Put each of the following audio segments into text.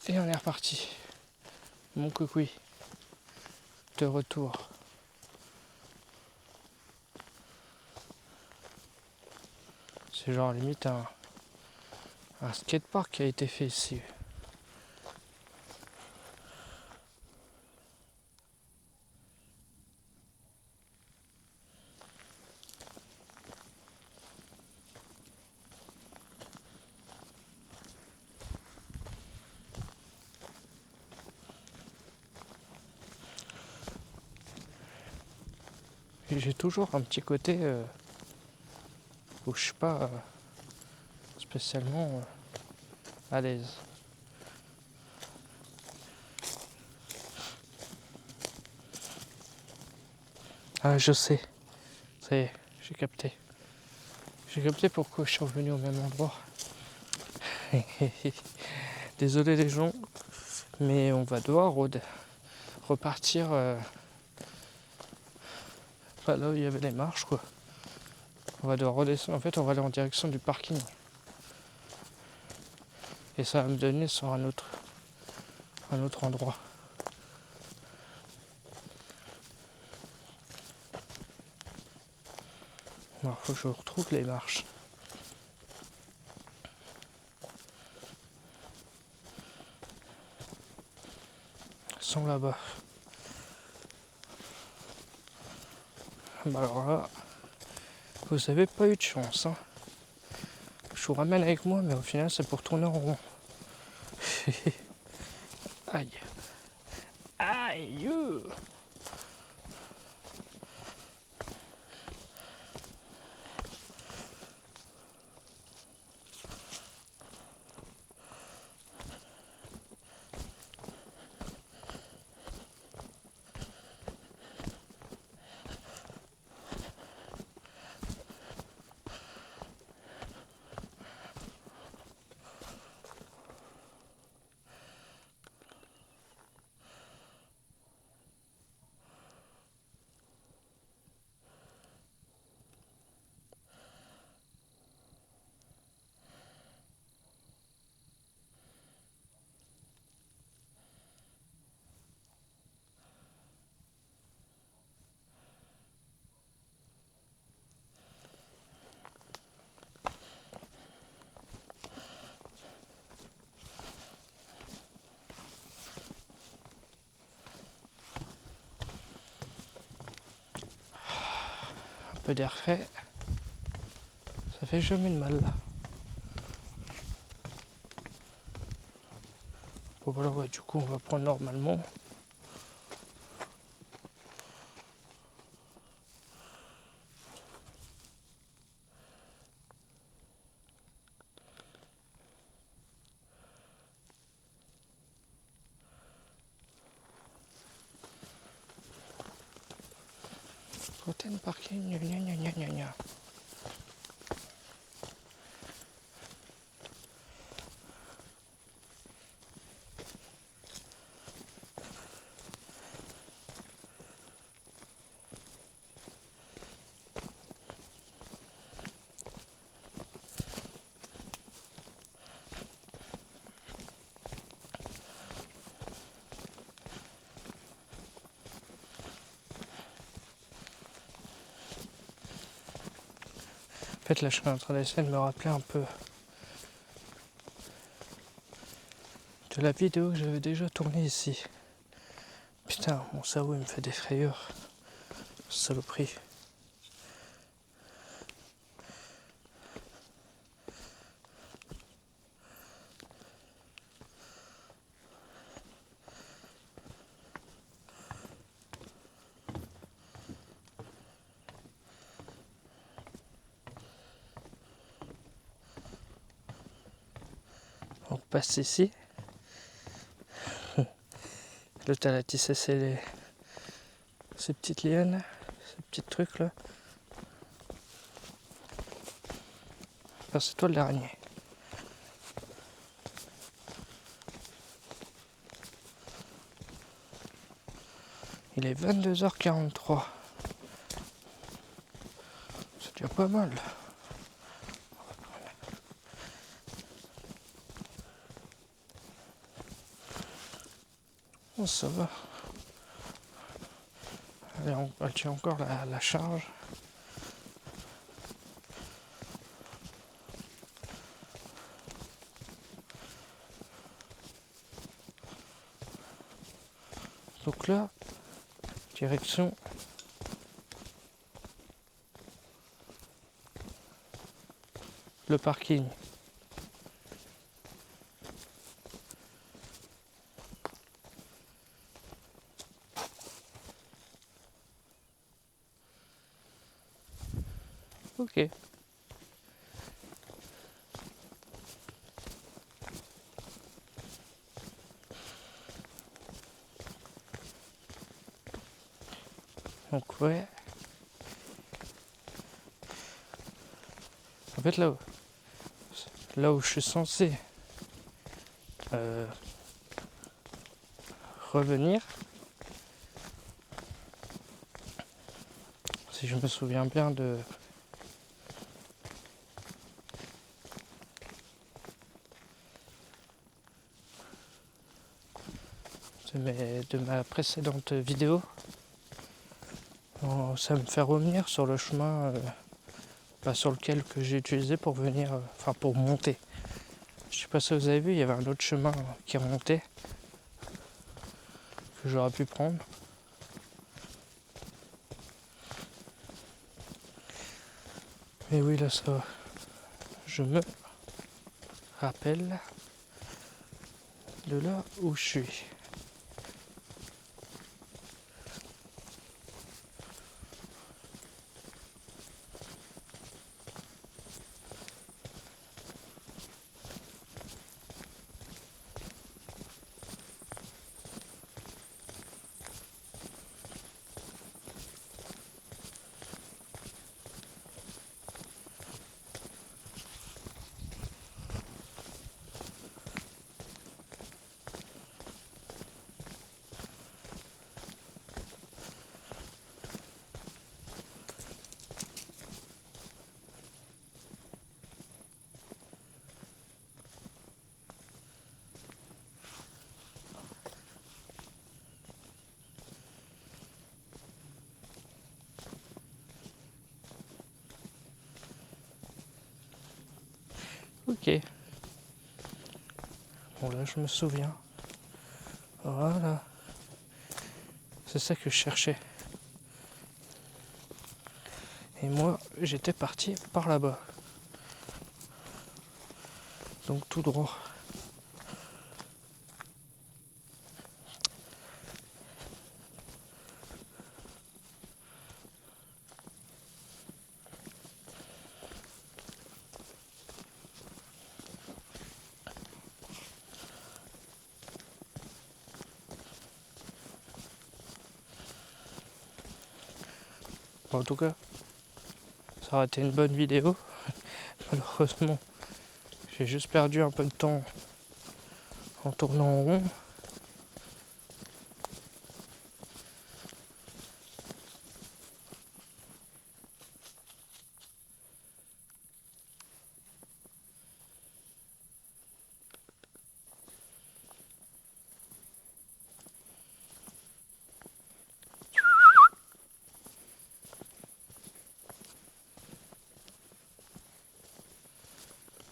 Et on est reparti. Mon coucou, de retour. C'est genre limite un skatepark qui a été fait ici. Et j'ai toujours un petit côté où je suis pas spécialement à l'aise. Ah, je sais. Ça y est, j'ai capté. J'ai capté pourquoi je suis revenu au même endroit. Désolé les gens, mais on va devoir repartir pas là où il y avait les marches quoi. On va devoir redescendre, en fait on va aller en direction du parking. Et ça va me donner sur un autre endroit. Alors faut que je retrouve les marches. Elles sont là-bas. Bah alors là, vous avez pas eu de chance. Hein. Je vous ramène avec moi, mais au final c'est pour tourner en rond. Aïe. Aïe. Un peu d'air frais. Ça fait jamais de mal. Bon voilà, ouais, du coup on va prendre normalement. Rotten parking, gna gna gna gna gna gna. En fait là je suis en train d'essayer de me rappeler un peu de la vidéo que j'avais déjà tournée ici. Putain, mon cerveau il me fait des frayeurs. Saloperie. On passe ici. Là t'as la tissé ces petites lianes, ces petits trucs là. Enfin, c'est toi le dernier. Il est 22h43. C'est déjà pas mal. Oh, ça va. Elle tient encore la charge. Donc là, direction le parking. Ok. Donc ouais. En fait là où je suis censé revenir, si je me souviens bien de ma précédente vidéo, ça me fait revenir sur le chemin sur lequel que j'ai utilisé pour venir, pour monter. Je sais pas si vous avez vu, il y avait un autre chemin qui remontait que j'aurais pu prendre. Mais oui, là ça va. Je me rappelle de là où je suis. Ok. Bon là je me souviens. Voilà. C'est ça que je cherchais. Et moi j'étais parti par là-bas. Donc tout droit. Bon, en tout cas, ça aurait été une bonne vidéo. Malheureusement, j'ai juste perdu un peu de temps en tournant en rond.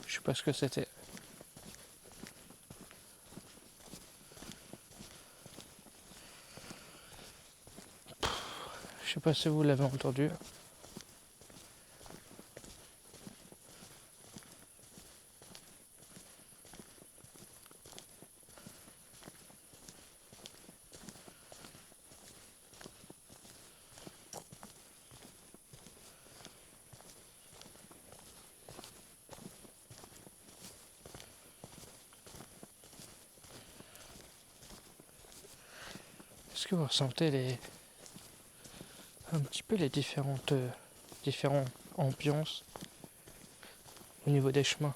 Je sais pas ce que c'était. Je sais pas si vous l'avez entendu. Est-ce que vous ressentez un petit peu les différentes ambiances au niveau des chemins?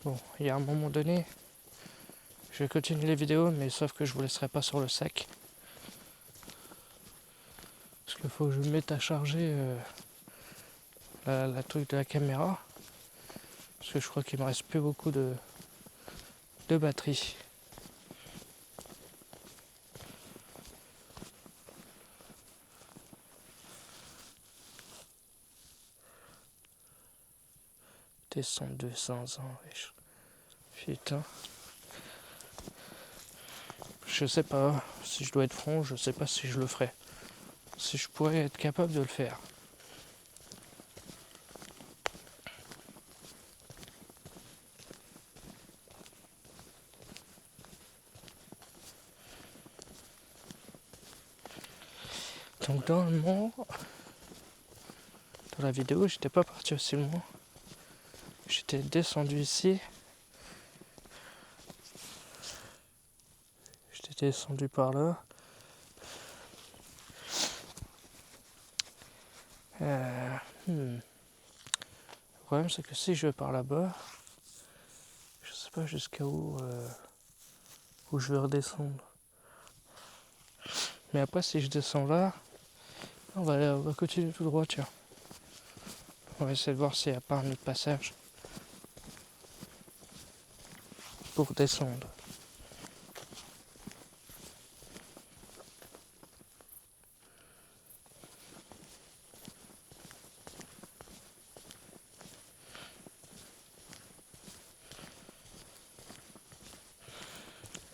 Bon, il y a un moment donné, je vais continuer les vidéos, mais sauf que je vous laisserai pas sur le sac. Parce qu'il faut que je me mette à charger la truc de la caméra. Parce que je crois qu'il me reste plus beaucoup de de batterie. Descendre 200 ans, wesh. Putain. Je sais pas si je dois être franc, je sais pas si je le ferai. Si je pourrais être capable de le faire. Donc normalement, dans la vidéo, j'étais pas parti aussi loin. J'étais descendu ici. J'étais descendu par là. Le problème c'est que si je vais par là-bas, je sais pas jusqu'à où je vais redescendre. Mais après si je descends là, on va continuer tout droit, tiens. On va essayer de voir s'il n'y a pas un autre passage pour descendre.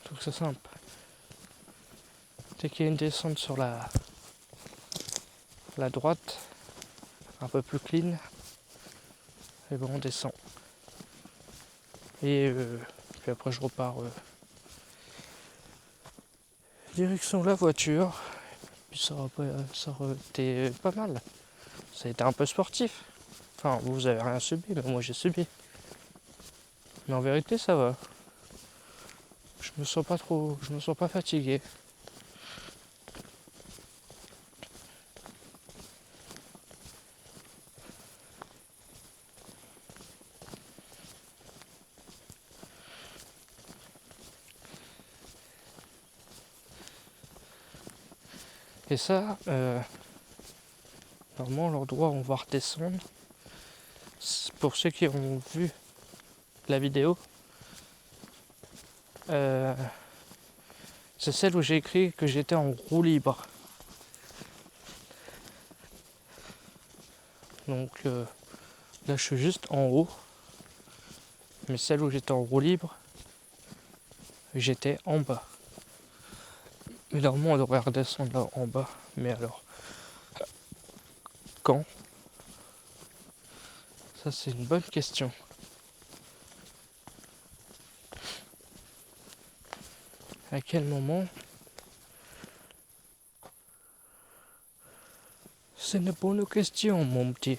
Donc c'est simple. Dès qu'il y a une descente sur la droite, un peu plus clean, et bon on descend. Et puis après je repars direction la voiture. Puis ça aurait été pas mal. Ça a été un peu sportif. Enfin, vous avez rien subi, mais moi j'ai subi. Mais en vérité, ça va. Je me sens pas fatigué. Et ça, normalement, l'endroit où on va redescendre, pour ceux qui ont vu la vidéo, c'est celle où j'ai écrit que j'étais en roue libre. Donc là, je suis juste en haut. Mais celle où j'étais en roue libre, j'étais en bas. Mais normalement, on devrait redescendre là en bas. Mais alors, quand? Ça, c'est une bonne question. À quel moment? C'est une bonne question, mon petit.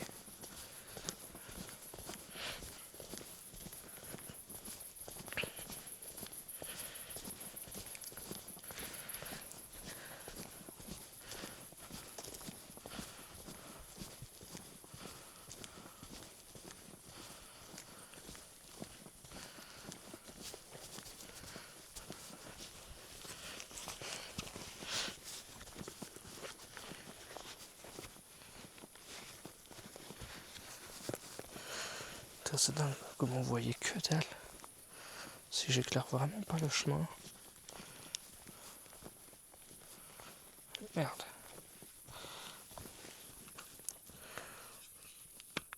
C'est dingue, comme on voyait que dalle. Si j'éclaire vraiment pas le chemin. Merde.